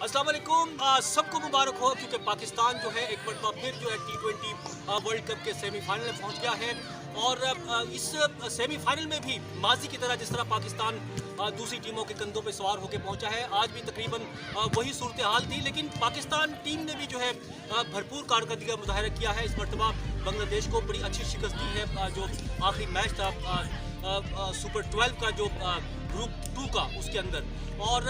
अस्सलाम वालेकुम। सबको मुबारक हो क्योंकि पाकिस्तान जो है एक मरतबा फिर जो है T20 वर्ल्ड कप के सेमीफाइनल में पहुंच गया है। और इस सेमीफाइनल में भी माजी की तरह जिस तरह पाकिस्तान दूसरी टीमों के कंधों पे सवार होकर पहुंचा है, आज भी तकरीबन वही सूरत हाल थी। लेकिन पाकिस्तान टीम ने भी जो है भरपूर कारकर्दगी का मुजाहरा किया है। इस मरतबा बांग्लादेश को बड़ी अच्छी शिकस्त दी है। जो आखिरी मैच था सुपर 12 का जो ग्रुप 2 का, उसके अंदर। और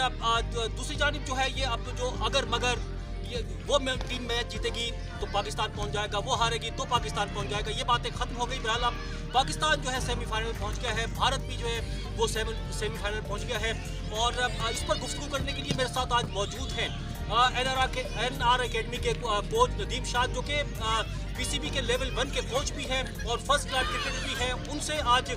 दूसरी जानिब जो है ये अब जो अगर मगर ये वो टीम मैच जीतेगी तो पाकिस्तान पहुंच जाएगा, वो हारेगी तो पाकिस्तान पहुंच जाएगा, ये बातें खत्म हो गई। बहरहाल अब पाकिस्तान जो है सेमीफाइनल पहुंच गया है, भारत भी जो है वो सेमीफाइनल पहुंच गया है। और इस पर गुफ्तगू करने के लिए मेरे साथ आज मौजूद हैं NR अकेडमी के कोच नदीम शाह, जो कि PCB के लेवल 1 के कोच भी हैं और फर्स्ट क्लास क्रिकेटर भी हैं। उनसे आज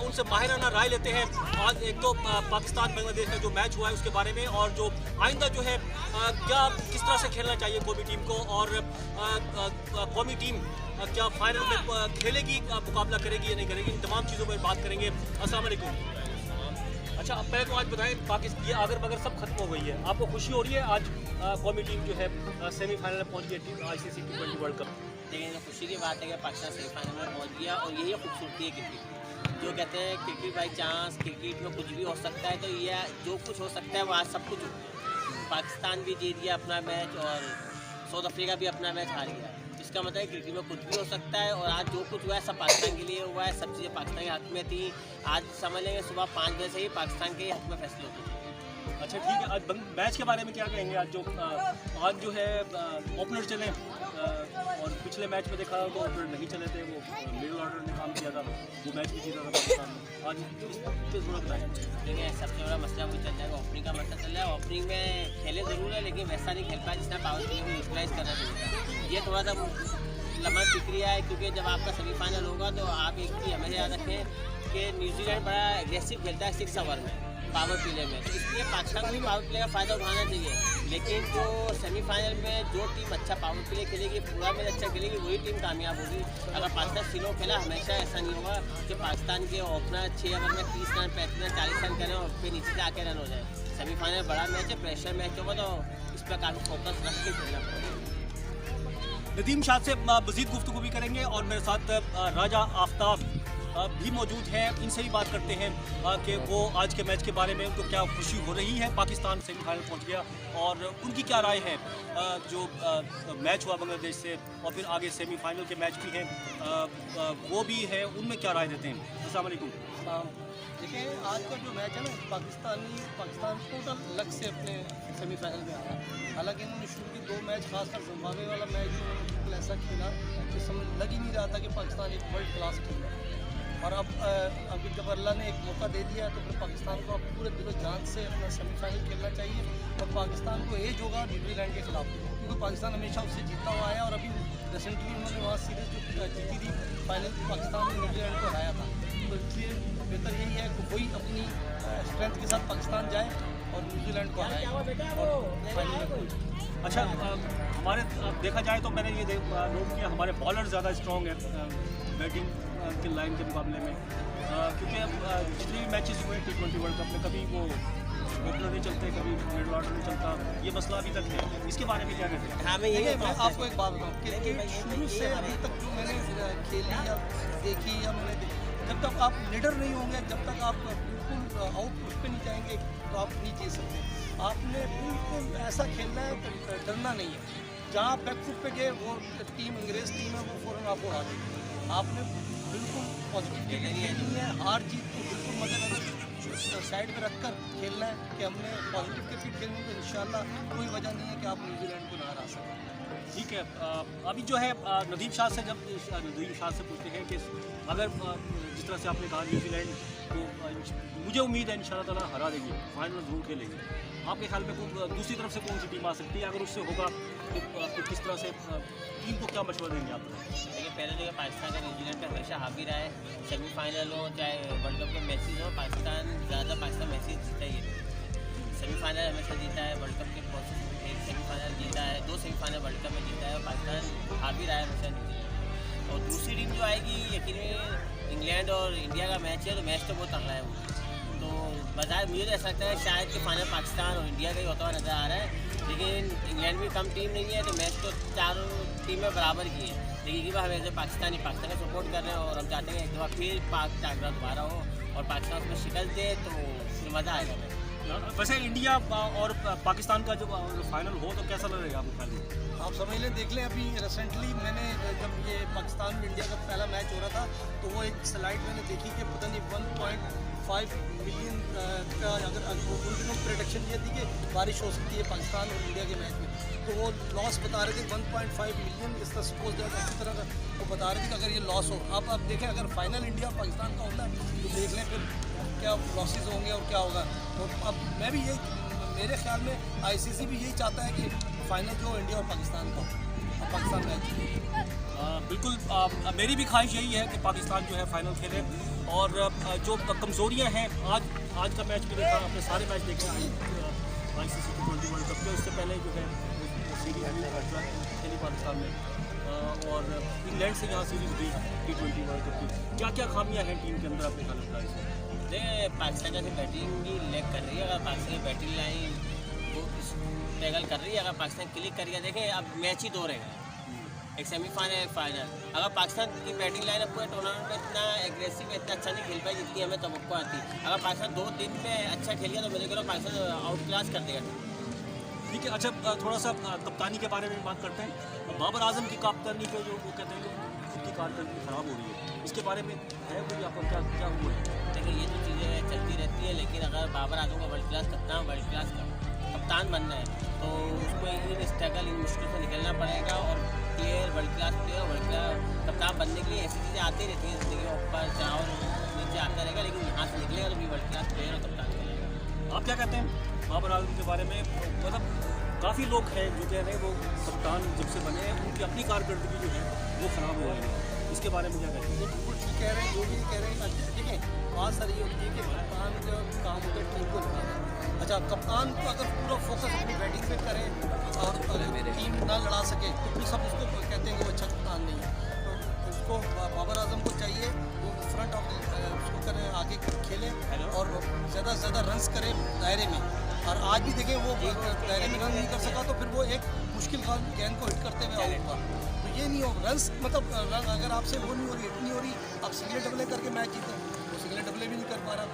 उनसे माहिराना राय लेते हैं। आज एक तो पाकिस्तान बांग्लादेश का जो मैच हुआ है उसके बारे में, और जो आइंदा जो है क्या किस तरह से खेलना चाहिए कौमी टीम को, और कौमी टीम क्या फाइनल में खेलेगी, मुकाबला करेगी या नहीं करेगी, इन तमाम चीज़ों पर बात करेंगे। अस्सलाम वालेकुम। अच्छा, अब पहले तो आज बताएं, पाकिस्तान ये अगर मगर सब खत्म हो गई है, आपको खुशी हो रही है? आज कौमी टीम जो है सेमीफाइनल में पहुंच गई ICC T20 वर्ल्ड कप। लेकिन तो खुशी की बात है कि पाकिस्तान सेमीफाइनल में पहुंच गया, और यही खूबसूरती है क्रिकेट। जो कहते हैं क्रिकेट बाई चांस, क्रिकेट में कुछ भी हो सकता है, तो ये जो कुछ हो सकता है वो आज सब कुछ हो गया। पाकिस्तान भी जीत गया अपना मैच और साउथ अफ्रीका भी अपना मैच हार गया। इसका मतलब है क्रिकेट में कुछ भी हो सकता है, और आज जो कुछ हुआ है सब पाकिस्तान के लिए हुआ है। सब चीज़ें पाकिस्तान के हक में थी। आज समझ लेंगे सुबह 5 बजे से ही पाकिस्तान के हक में फैसले होते थे। अच्छा, ठीक है। आज मैच के बारे में क्या कहेंगे? आज जो है ओपनर चले, और पिछले मैच में देखा तो ओपनर नहीं चले थे, वो मिडिल ऑर्डर ने काम किया था, वो मैच भी जीता था पाकिस्तान ने। आज थोड़ा बताएं। देखिए, सबसे बड़ा मसला वो चल जाएगा, ओपनिंग का मसला चल रहा है। ओपनिंग में खेले ज़रूर है, लेकिन वैसा नहीं खेल पाया जितना पावर प्ले को यूटिलाइज करना चाहिए। ये थोड़ा सा लम्बा फिक्रिया है, क्योंकि जब आपका सेमीफाइनल होगा तो आप एक चीज़ हमेशा याद रखें कि न्यूजीलैंड बड़ा एग्रेसिव खेलता है 6 ओवर में पावर प्ले में, तो इसलिए पाकिस्तान को भी पावर प्ले का फ़ायदा उठाना चाहिए। लेकिन जो सेमीफाइनल में जो टीम अच्छा पावर प्ले खेलेगी, पूरा मैच अच्छा खेलेगी, वही टीम कामयाब होगी। अगर पाकिस्तान स्लो खेला, हमेशा ऐसा नहीं होगा कि पाकिस्तान के ओपनर 6 ओवर में 30 रन 35 रन 40 रन करें और फिर नीचे से आके रन हो जाए। सेमीफाइनल बड़ा मैच है, प्रेशर मैच होगा, तो इस पर काफ़ी फोकस रख के खेलना पड़ेगा। नदीम शाह से मज़ीद गुफ्तगू भी करेंगे, और मेरे साथ राजा आफ्ताब भी मौजूद हैं। इनसे भी बात करते हैं कि वो आज के मैच के बारे में उनको क्या खुशी हो रही है। पाकिस्तान सेमीफाइनल पहुंच गया, और उनकी क्या राय है जो मैच हुआ बांग्लादेश से, और फिर आगे सेमीफाइनल के मैच भी हैं वो भी है, उनमें क्या राय देते हैं। अस्सलाम वालेकुम। देखिए, आज का जो मैच है ना, पाकिस्तान टोटल लक से अपने सेमीफाइनल में आया। हालांकि इन्होंने शुरू के 2 मैच, खासकर जिम्बाब्वे वाला मैच जो बिल्कुल ऐसा खेला कि समझ लग ही नहीं रहा था कि पाकिस्तान एक वर्ल्ड क्लास टीम है। और अब अभी जब अल्लाह ने एक मौका दे दिया तो फिर पाकिस्तान को अब पूरे दिलो जान से अपना सेमीफाइनल खेलना चाहिए। और पाकिस्तान को एज होगा न्यूजीलैंड के खिलाफ, क्योंकि पाकिस्तान हमेशा उससे जीता हुआ आया, और अभी रिसेंटली उन्होंने वहाँ सीरीज जो जीती थी फाइनल, पाकिस्तान ने न्यूजीलैंड को हराया था। तो इसलिए बेहतर यही है कि वही अपनी स्ट्रेंथ के साथ पाकिस्तान जाए और न्यूजीलैंड को हराए और फाइनल में। अच्छा, हमारे देखा जाए तो मैंने ये नोट किया, हमारे बॉलर ज़्यादा स्ट्रॉन्ग है बैटिंग के लाइन के मुकाबले में, क्योंकि जितने भी मैचेस हुए T20 वर्ल्ड कप में, कभी वो ओपनर नहीं चलते, कभी मिडिल ऑर्डर नहीं चलता। ये मसला अभी तक है, इसके बारे में क्या कहते हैं? हाँ, मैं आपको एक बात बताऊँ, क्रिकेट शुरू से अभी तक जो मैंने खेली या देखी या मैंने देखी, जब तक आप लीडर नहीं होंगे, जब तक आप बिल्कुल आउट पुश पे नहीं जाएंगे, तो आप नहीं जीत सकते। आपने बिल्कुल ऐसा खेलना है, डरना नहीं है। जहाँ बैकफुट पे गए, वो टीम अंग्रेज़ टीम है, वो फ़ौरन आपको हरा देगी। आपने बिल्कुल पॉजिटिव खेलनी है, हार जीत को बिल्कुल मद्देनजर साइड में रखकर खेलना है कि हमने पॉजिटिव क्रिकेट खेलनी है, तो इंशाल्लाह कोई वजह नहीं है कि आप न्यूजीलैंड को ना हरा सकें। ठीक है। अभी जो है नदीम शाह से पूछते हैं कि अगर जिस तरह से आपने कहा न्यूजीलैंड को मुझे उम्मीद है इंशाल्लाह ताला हरा देगी, फाइनल जरूर खेलेगी, आपके ख्याल में दूसरी तरफ से कौन सी टीम आ सकती है? अगर उससे होगा तो किस तरह से टीम को क्या मशवरा देंगे आप? देखिए, पहले तो पाकिस्तान का न्यूजीलैंड पे हमेशा हावी रहा है। सेमीफाइनल हो चाहे वर्ल्ड कप के मैचेज हो, पाकिस्तान मैचेज जीता ही है। सेमीफाइनल हमेशा जीता है, वर्ल्ड कप के एक सेमीफाइनल जीता है, 2 सेमीफाइनल वर्ल्ड कप में जीता है, और पाकिस्तान हावी रहा है हमेशा न्यूजीलैंड। और दूसरी टीम जो आएगी, यकीन इंग्लैंड और इंडिया का मैच है, तो मैच तो बहुत तगड़ा है वो। तो बाजार मुझे तो ऐसा लगता है शायद कि फाइनल पाकिस्तान और इंडिया का ही होता हुआ नज़र आ रहा है। लेकिन इंग्लैंड भी कम टीम नहीं है, तो मैच तो चारों टीमें बराबर की है, लेकिन इस बार हम एज ए पाकिस्तान का सपोर्ट कर रहे हैं और हम चाहते हैं एक बार फिर पाक टाकरा दोबारा हो और पाकिस्तान उसमें शिकस्त दे तो फिर मज़ा आएगा मैच। वैसे इंडिया और पाकिस्तान का जो फाइनल हो तो कैसा लगेगा आपको फाइनल? आप समझ लें, देख लें, अभी रिसेंटली मैंने जब ये पाकिस्तान और इंडिया का पहला मैच हो रहा था तो वो एक स्लाइड मैंने देखी कि पता नहीं 1.5 मिलियन का अगर उन दिनों प्रोडक्शन ये थी कि बारिश हो सकती है पाकिस्तान और इंडिया के मैच में, तो वो लॉस बता रहे थे 1.5 मिलियन इस तरह सपोज दैट अच्छी तरह वो बता रहे थे कि अगर ये लॉस हो। अब देखें, अगर फाइनल इंडिया और पाकिस्तान का होता है तो देख लें फिर क्या लॉसेस होंगे और क्या होगा। तो अब मैं भी मेरे ख्याल में आईसीसी भी यही चाहता है कि फाइनल जो इंडिया और पाकिस्तान का और पाकिस्तान मैच। बिल्कुल मेरी भी ख्वाहिश यही है कि पाकिस्तान जो है फाइनल खेले और जो कमज़ोरियाँ हैं आज का मैच भी देखा, अपने सारे मैच देखे ICC T20 वर्ल्ड कप के, उससे पहले जो है सीरीज खेली पाकिस्तान में और इंग्लैंड से यहाँ सीरीज हुई T20 वर्ल्ड कप की। क्या क्या खामियाँ हैं टीम के अंदर अपने ख्याल में? पाकिस्तान जैसे बैटिंग की लैग कर रही है, अगर पाकिस्तान की बैटिंग लाइन वो स्ट्रगल कर रही है, अगर पाकिस्तान क्लिक कर गया, देखें अब मैच ही 2 रह गए, एक सेमीफाइनल एक फाइनल। अगर पाकिस्तान की बैटिंग लाइन अब पूरे टूर्नामेंट में इतना एग्रेसिव इतना अच्छा नहीं खेल पाई जितनी हमें तवक्को आती। अगर पाकिस्तान 2 दिन में अच्छा खेल गया तो मेरे ख्याल पाकिस्तान आउट क्लास कर देगा। ठीक है, अच्छा थोड़ा सा कप्तानी के बारे में बात करते हैं। बाबर आजम की कप्तानी पे जो वो कहते हैं कि उसकी कारकर्दगी ख़राब हो रही है, इसके बारे में है कोई आपको क्या हुआ है? देखिए ये तो चीज़ें चलती रहती है, लेकिन अगर बाबर आजम का वर्ल्ड क्लास कप्तान बनना है तो उसको इन स्ट्रगल इन मुश्किल से निकलना पड़ेगा और वर्ल्ड क्लास कप्तान बनने के लिए ऐसी चीज़ें आती रहती हैं ज़िंदगी में, ऊपर चढ़ाव नीचे आता रहेगा, लेकिन यहाँ से निकलेगा तो भी वर्ल्ड क्लास प्लेयर और कप्तान बनेगा। आप क्या कहते हैं बाबर आजम के बारे में? मतलब काफ़ी लोग हैं जो कह रहे हैं वो कप्तान जब से बने हैं उनकी अपनी कारकर्दगी जो है वो ख़राब हो रही है, इसके बारे में क्या कहते हैं? बिल्कुल ठीक कह रहे हैं, जो भी कह रहे हैं। देखें, बात सारी होती है कि कप्तान जो काम होता है टीम को लड़ाना। अच्छा, कप्तान को अगर पूरा फोकस अपनी बैटिंग पे करे और अगर टीम ना लड़ा सके तो फिर सब उसको कहते हैं कि वो अच्छा कप्तान नहीं है। तो उसको बाबर आजम को चाहिए वो फ्रंट ऑफ उसको करे, आगे खेले और ज़्यादा से ज़्यादा रन्स करे दायरे में। और आज भी देखें वो दायरे में रन नहीं कर सका तो फिर वो एक मुश्किल गेंद को हिट करते हुए आउट हुआ। तो ये नहीं हो रन्स, मतलब रन अगर आपसे वो नहीं हो रही, हिट नहीं हो रही, आप सिंगल डबले करके मैच जीते, वो सिंगल डबले भी नहीं कर पा रहा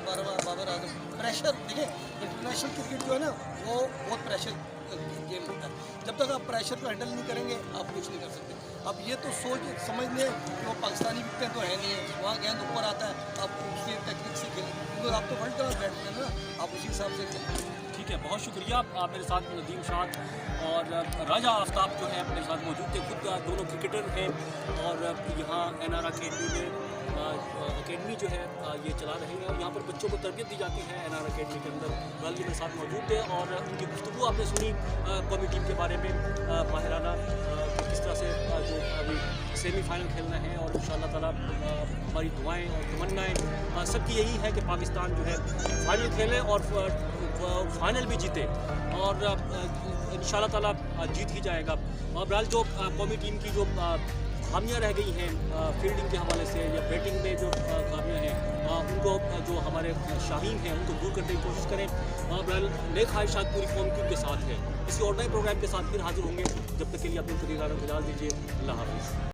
बाबर आजम। प्रेशर देखिए, इंटरनेशनल क्रिकेट जो है ना वो बहुत प्रेशर गेम होता है, जब तक आप प्रेशर को हैंडल नहीं करेंगे आप कुछ नहीं कर सकते। अब ये तो सोच समझने कि वो पाकिस्तानी विकटें तो है नहीं है, वहाँ गेंद ऊपर आता है, आप उसकी टेक्निक से खेलें, क्योंकि आप तो वर्ल्ड क्लास बैट्समैन है ना, आप उसी हिसाब से खेलें। ठीक है, बहुत शुक्रिया। आप मेरे साथ नदीम शाह और राजा आफ्ताब जो है मेरे साथ मौजूद थे, खुद दोनों क्रिकेटर हैं और यहाँ NR अकेडमी जो है ये चला रहे हैं और यहाँ पर बच्चों को तरबियत दी जाती है NR अकेडमी के अंदर। कल मेरे साथ मौजूद थे और उनकी गुफ्तगू आपने सुनी कौमी टीम के बारे में माहिराना, किस तरह से जो अभी सेमीफाइनल खेलना है और इंशाअल्लाह ताला हमारी दुआएं और तमन्नाएं सबकी यही है कि पाकिस्तान जो है फाइनल खेले और फाइनल भी जीते और इंशाअल्लाह ताला जीत ही जाएगा। और बहरहाल जो कौमी टीम की जो खामियाँ रह गई हैं फील्डिंग के हवाले से या बैटिंग में जो खामियाँ हैं उनको जो हमारे शाहीन हैं उनको दूर करने की कोशिश करें। बहरहाल नए ख्वाहिशात पूरी कौम के साथ है। किसी और नए प्रोग्राम के साथ फिर हाजिर होंगे, जब तक के लिए अपने इजाज़त दीजिए। अल्लाह हाफ़िज़।